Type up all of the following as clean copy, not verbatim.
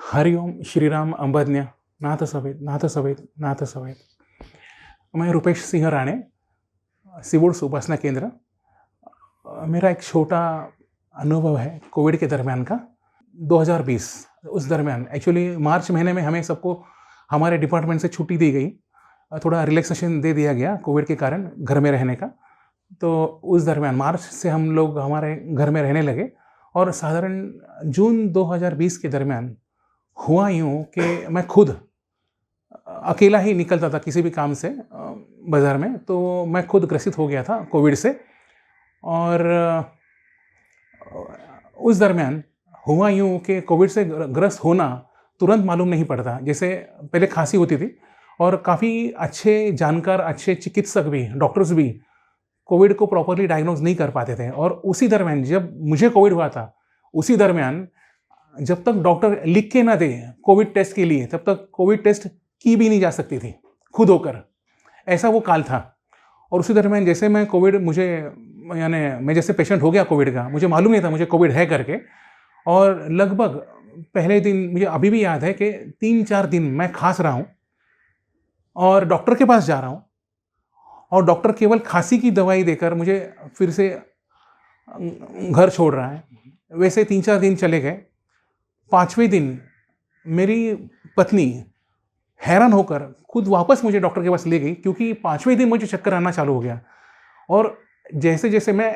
हरिओम श्रीराम अंबज्ञ नाथ सवेद नाथ सवेद नाथ सवेद। मैं रुपेश सिंह राणे, सिवुड्स उपासना केंद्र। मेरा एक छोटा अनुभव है कोविड के दरमियान का। 2020 उस दरमियान एक्चुअली मार्च महीने में हमें सबको हमारे डिपार्टमेंट से छुट्टी दी गई, थोड़ा रिलैक्सेशन दे दिया गया कोविड के कारण घर में रहने का। तो उस दरमियान मार्च से हम लोग हमारे घर में रहने लगे और साधारण जून 2020 के दरमियान हुआ यूँ कि मैं खुद अकेला ही निकलता था किसी भी काम से बाज़ार में, तो मैं खुद ग्रसित हो गया था कोविड से। और उस दरमियान हुआ यूँ कि कोविड से ग्रस्त होना तुरंत मालूम नहीं पड़ता। जैसे पहले खांसी होती थी और काफ़ी अच्छे जानकार, अच्छे चिकित्सक भी, डॉक्टर्स भी कोविड को प्रॉपरली डायग्नोज नहीं कर पाते थे। और उसी दरमियान जब मुझे कोविड हुआ था, उसी दरमियान जब तक डॉक्टर लिख के ना दे कोविड टेस्ट के लिए, तब तक कोविड टेस्ट की भी नहीं जा सकती थी खुद होकर। ऐसा वो काल था। और उसी दरमियान जैसे मैं कोविड मैं जैसे पेशेंट हो गया कोविड का, मुझे मालूम नहीं था मुझे कोविड है करके। और लगभग पहले दिन मुझे अभी भी याद है कि 3-4 दिन मैं खांस रहा हूँ और डॉक्टर के पास जा रहा हूँ और डॉक्टर केवल खांसी की दवाई देकर मुझे फिर से घर छोड़ रहा है। वैसे 3-4 दिन चले गए। 5वें दिन मेरी पत्नी हैरान होकर खुद वापस मुझे डॉक्टर के पास ले गई, क्योंकि 5वें दिन मुझे चक्कर आना चालू हो गया। और जैसे जैसे मैं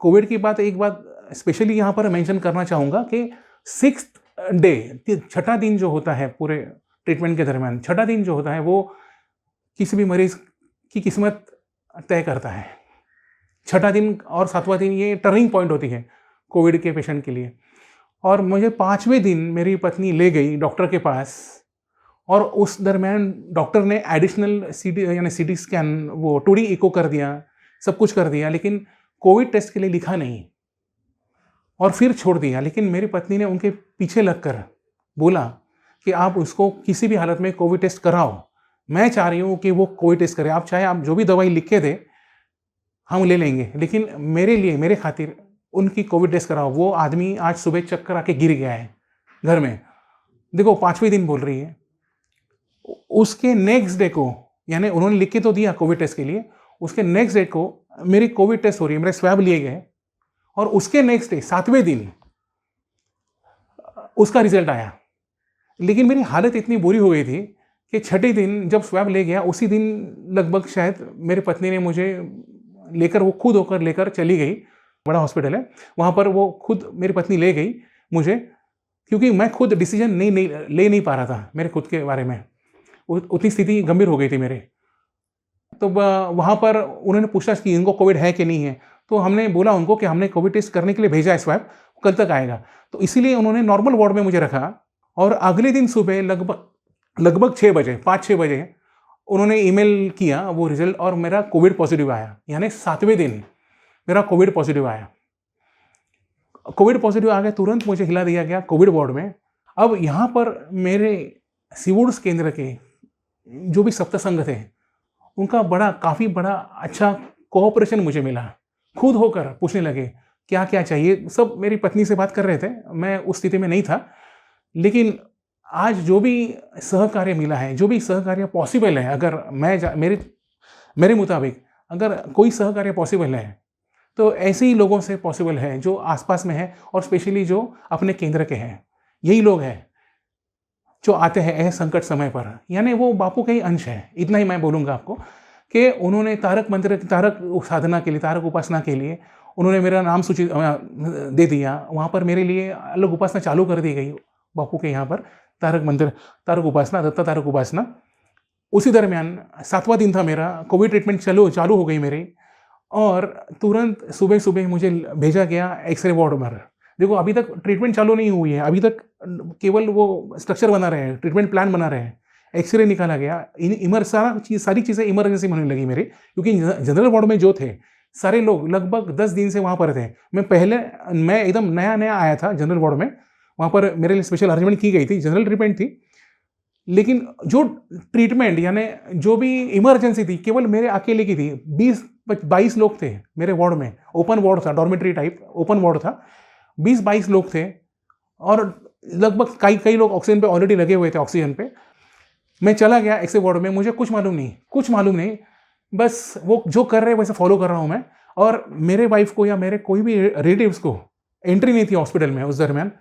कोविड की बात एक बात स्पेशली यहाँ पर मेंशन करना चाहूँगा कि 6th डे, छठा दिन जो होता है पूरे ट्रीटमेंट के दरमियान, छठा दिन जो होता है वो किसी भी मरीज़ की किस्मत तय करता है। छठा दिन और 7वां दिन ये टर्निंग पॉइंट होती है कोविड के पेशेंट के लिए। और मुझे 5वें दिन मेरी पत्नी ले गई डॉक्टर के पास और उस दरमियान डॉक्टर ने एडिशनल सीटी स्कैन, वो 2D इको कर दिया, सब कुछ कर दिया, लेकिन कोविड टेस्ट के लिए लिखा नहीं और फिर छोड़ दिया। लेकिन मेरी पत्नी ने उनके पीछे लगकर बोला कि आप उसको किसी भी हालत में कोविड टेस्ट कराओ। मैं चाह रही हूँ कि वो कोविड टेस्ट करे, आप चाहे आप जो भी दवाई लिख के दे हम ले लेंगे, लेकिन मेरे लिए, मेरे खातिर उनकी कोविड टेस्ट कराओ। वो आदमी आज सुबह चक्कर आके गिर गया है घर में। देखो 5वें दिन बोल रही है। उसके नेक्स्ट डे को, यानी उन्होंने लिख के तो दिया कोविड टेस्ट के लिए, उसके नेक्स्ट डे को मेरी कोविड टेस्ट हो रही है, मेरे स्वैब लिए गए और उसके नेक्स्ट डे 7वें दिन उसका रिजल्ट आया। लेकिन मेरी हालत इतनी बुरी हो गई थी कि छठे दिन जब स्वैब ले गया, उसी दिन लगभग शायद मेरी पत्नी ने मुझे लेकर, वो खुद होकर लेकर चली गई। बड़ा हॉस्पिटल है वहाँ पर, वो खुद मेरी पत्नी ले गई मुझे, क्योंकि मैं खुद डिसीजन ले नहीं पा रहा था मेरे खुद के बारे में। उतनी स्थिति गंभीर हो गई थी मेरे। तो वहाँ पर उन्होंने पूछा कि इनको कोविड है कि नहीं है, तो हमने बोला उनको कि हमने कोविड टेस्ट करने के लिए भेजा है, स्वैब कल तक आएगा। तो इसीलिए उन्होंने नॉर्मल वार्ड में मुझे रखा और अगले दिन सुबह लगभग 6 बजे, 5-6 बजे उन्होंने ईमेल किया वो रिजल्ट और मेरा कोविड पॉजिटिव आया। यानी 7वें दिन मेरा कोविड पॉजिटिव आया। कोविड पॉजिटिव आ गया, तुरंत मुझे हिला दिया गया कोविड वार्ड में। अब यहाँ पर मेरे सिवुड्स केंद्र के जो भी सप्तसंग थे, उनका काफ़ी बड़ा अच्छा कोऑपरेशन मुझे मिला। खुद होकर पूछने लगे क्या क्या चाहिए। सब मेरी पत्नी से बात कर रहे थे, मैं उस स्थिति में नहीं था। लेकिन आज जो भी सहकार्य मिला है, जो भी सहकार्य पॉसिबल है, अगर मेरे मुताबिक अगर कोई सहकार्य पॉसिबल है तो ऐसे ही लोगों से पॉसिबल है जो आसपास में है और स्पेशली जो अपने केंद्र के हैं। यही लोग हैं जो आते हैं ऐसे संकट समय पर, यानी वो बापू के ही अंश है। इतना ही मैं बोलूँगा आपको कि उन्होंने तारक साधना के लिए, तारक उपासना के लिए उन्होंने मेरा नाम सूची दे दिया। वहाँ पर मेरे लिए अलग उपासना चालू कर दी गई बापू के यहाँ पर, तारक मंदिर, तारक उपासना, दत्ता तारक उपासना। उसी दरमियान 7वां दिन था मेरा, कोविड ट्रीटमेंट चालू हो गई मेरी और तुरंत सुबह सुबह मुझे भेजा गया एक्सरे वार्ड में। देखो अभी तक ट्रीटमेंट चालू नहीं हुई है, अभी तक केवल वो स्ट्रक्चर बना रहे हैं, ट्रीटमेंट प्लान बना रहे हैं। एक्सरे निकाला गया, सारी चीज़ें इमरजेंसी में होने लगी मेरी, क्योंकि जनरल वार्ड में जो थे सारे लोग लगभग 10 दिन से वहाँ पर थे। मैं एकदम नया आया था जनरल वार्ड में। वहाँ पर मेरे लिए स्पेशल अरेंजमेंट की गई थी, जनरल ट्रीटमेंट थी। लेकिन जो ट्रीटमेंट यानी जो भी इमरजेंसी थी केवल मेरे अकेले की थी। 20-22 लोग थे मेरे वार्ड में, ओपन वार्ड था, डॉर्मेटरी टाइप ओपन वार्ड था। 20-22 लोग थे और लगभग कई कई लोग ऑक्सीजन पे ऑलरेडी लगे हुए थे, ऑक्सीजन पे। मैं चला गया एक्स वार्ड में, मुझे कुछ मालूम नहीं, बस वो जो कर रहे हैं वैसे फॉलो कर रहा हूँ मैं। और मेरे वाइफ को या मेरे कोई भी रिलेटिव्स को एंट्री नहीं थी हॉस्पिटल में उस दरमियान।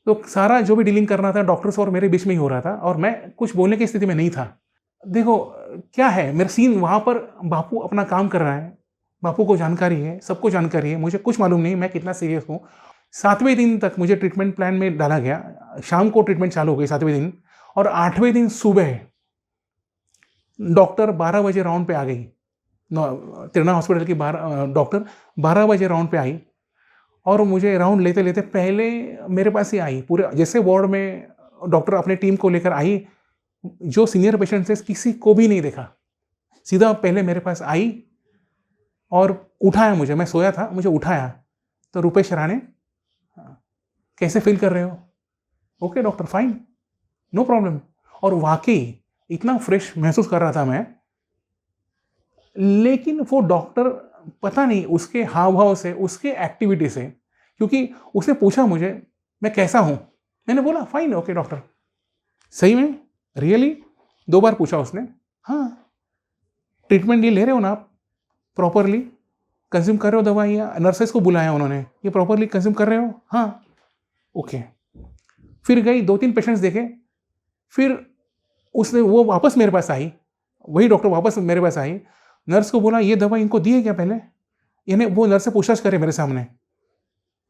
तो सारा जो भी डीलिंग करना था डॉक्टर्स और मेरे बीच में ही हो रहा था, और मैं कुछ बोलने की स्थिति में नहीं था। देखो क्या है, मेरा सीन वहाँ पर, बापू अपना काम कर रहा है, बापू को जानकारी है, सबको जानकारी है, मुझे कुछ मालूम नहीं मैं कितना सीरियस हूँ। 7वें दिन तक मुझे ट्रीटमेंट प्लान में डाला गया, शाम को ट्रीटमेंट चालू हो गई 7वें दिन, और 8वें दिन सुबह डॉक्टर 12 बजे राउंड पे आ गई। तिरना हॉस्पिटल की डॉक्टर 12 बजे राउंड पे आई, और मुझे राउंड लेते लेते पहले मेरे पास ही आई। पूरे जैसे वार्ड में डॉक्टर अपने टीम को लेकर आई, जो सीनियर पेशेंट थे किसी को भी नहीं देखा, सीधा पहले मेरे पास आई और उठाया मुझे। मैं सोया था, मुझे उठाया। तो रुपेश राणे, कैसे फील कर रहे हो? Okay doctor, fine, no problem. और वाकई इतना फ्रेश महसूस कर रहा था मैं। लेकिन वो डॉक्टर पता नहीं उसके हाव भाव से, उसके एक्टिविटी से, क्योंकि उसने पूछा मुझे मैं कैसा हूं, मैंने बोला फाइन, ओके डॉक्टर। सही में, रियली 2 बार पूछा उसने। हाँ, ट्रीटमेंट ये ले रहे हो ना आप, प्रॉपरली कंज्यूम कर रहे हो दवाइयाँ? नर्सेस को बुलाया उन्होंने, ये प्रॉपरली कंज्यूम कर रहे हो? हाँ, ओके। फिर गई, 2-3 पेशेंट्स देखे, फिर उसने वो वापस मेरे पास आई, वही डॉक्टर वापस मेरे पास आई। नर्स को बोला ये दवा इनको दी है क्या पहले? यानी वो नर्स से पूछताछ करे मेरे सामने।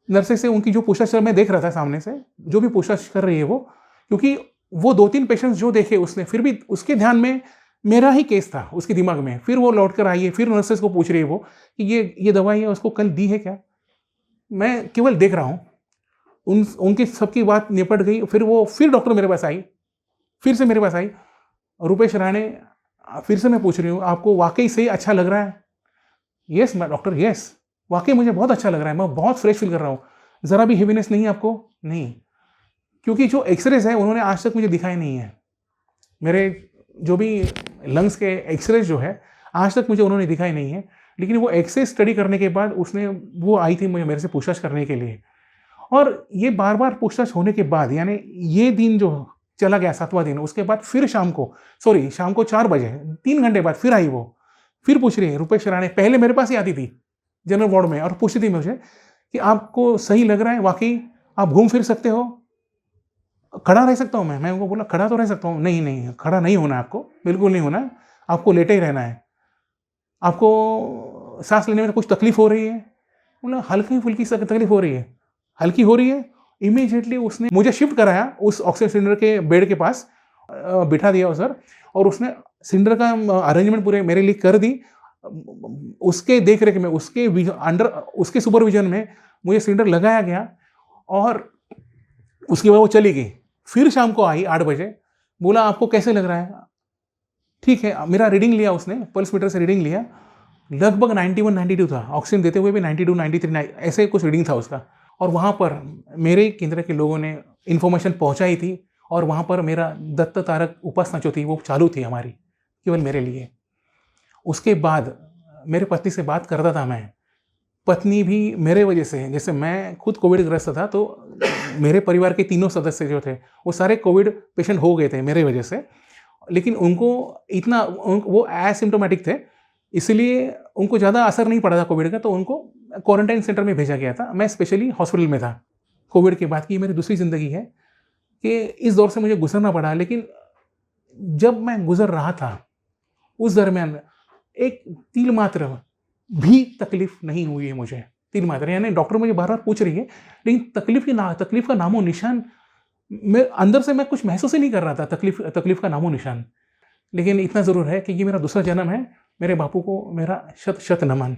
नर्स से उनकी जो पूछताछ मैं देख रहा था सामने से, जो भी पूछताछ कर रही है वो, क्योंकि वो 2-3 पेशेंट्स जो देखे उसने, फिर भी उसके ध्यान में मेरा ही केस था उसके दिमाग में। फिर वो लौट कर आई है, फिर नर्सेस को पूछ रही है वो कि ये दवाई है उसको कल दी है क्या? मैं केवल देख रहा हूँ। उनकी सबकी बात निपट गई। फिर डॉक्टर मेरे पास आई, फिर से मेरे पास आई, रुपेश राणे, फिर से मैं पूछ रही हूँ आपको वाकई सही अच्छा लग रहा है? यस डॉक्टर, यस, वाकई मुझे बहुत अच्छा लग रहा है, मैं बहुत फ्रेश फील कर रहा हूँ, ज़रा भी हेवीनेस नहीं है आपको? नहीं, क्योंकि जो एक्सरेज है उन्होंने आज तक मुझे दिखाए नहीं है। मेरे जो भी लंग्स के एक्सरेज जो है आज तक मुझे उन्होंने दिखाई नहीं है। लेकिन वो एक्सरे स्टडी करने के बाद वो आई थी मेरे से पूछताछ करने के लिए। और ये बार बार पूछताछ होने के बाद, यानी ये दिन जो चला गया 7वां दिन, उसके बाद फिर शाम को 4 बजे, 3 घंटे बाद फिर आई वो, फिर पूछ रही है रुपेश राणे। पहले मेरे पास ही आती थी जनरल वार्ड में और पूछती थी मुझे कि आपको सही लग रहा है, वाकई आप घूम फिर सकते हो, खड़ा रह सकता हूँ मैं उनको बोला खड़ा तो रह सकता हूँ। नहीं, खड़ा नहीं होना, आपको बिल्कुल नहीं होना, आपको लेटे ही रहना है। आपको सांस लेने में कुछ तकलीफ हो रही है? बोला हल्की फुल्की सा तकलीफ हो रही है। हल्की हो रही है? इमीडिएटली उसने मुझे शिफ्ट कराया उस ऑक्सीजन सिलेंडर के बेड के पास, बिठा दिया उधर, और उसने सिलेंडर का अरेंजमेंट पूरे मेरे लिए कर दी। उसके देख रेख में, उसके सुपरविजन में मुझे सिलेंडर लगाया गया, और उसके बाद वो चली गई। फिर शाम को आई 8 बजे, बोला आपको कैसे लग रहा है? ठीक है, मेरा रीडिंग लिया उसने, पल्स मीटर से रीडिंग लिया, लगभग 91-92 था, ऑक्सीजन देते हुए भी 92-93 ऐसे कुछ रीडिंग था उसका। और वहाँ पर मेरे केंद्र के लोगों ने इन्फॉर्मेशन पहुँचाई थी, और वहाँ पर मेरा दत्त तारक उपासना जो थी वो चालू थी हमारी, केवल मेरे लिए। उसके बाद मेरे पत्नी से बात करता था मैं, पत्नी भी मेरे वजह से, जैसे मैं खुद कोविड ग्रस्त था, तो मेरे परिवार के 3 सदस्य जो थे वो सारे कोविड पेशेंट हो गए थे मेरे वजह से। लेकिन उनको वो एसिम्प्टोमेटिक थे, इसलिए उनको ज़्यादा असर नहीं पड़ा था कोविड का, तो उनको क्वारंटाइन सेंटर में भेजा गया था। मैं स्पेशली हॉस्पिटल में था। कोविड के बाद की मेरी दूसरी ज़िंदगी है कि इस दौर से मुझे गुजरना पड़ा। लेकिन जब मैं गुजर रहा था उस दरमियान एक तिल मात्र भी तकलीफ नहीं हुई है मुझे, तिल मात्र, यानी डॉक्टर मुझे बार बार पूछ रही है, लेकिन तकलीफ का नामो निशान मैं अंदर से मैं कुछ महसूस ही नहीं कर रहा था, तकलीफ का नामो निशान। लेकिन इतना ज़रूर है कि ये मेरा दूसरा जन्म है। मेरे बापू को मेरा शत शत नमन।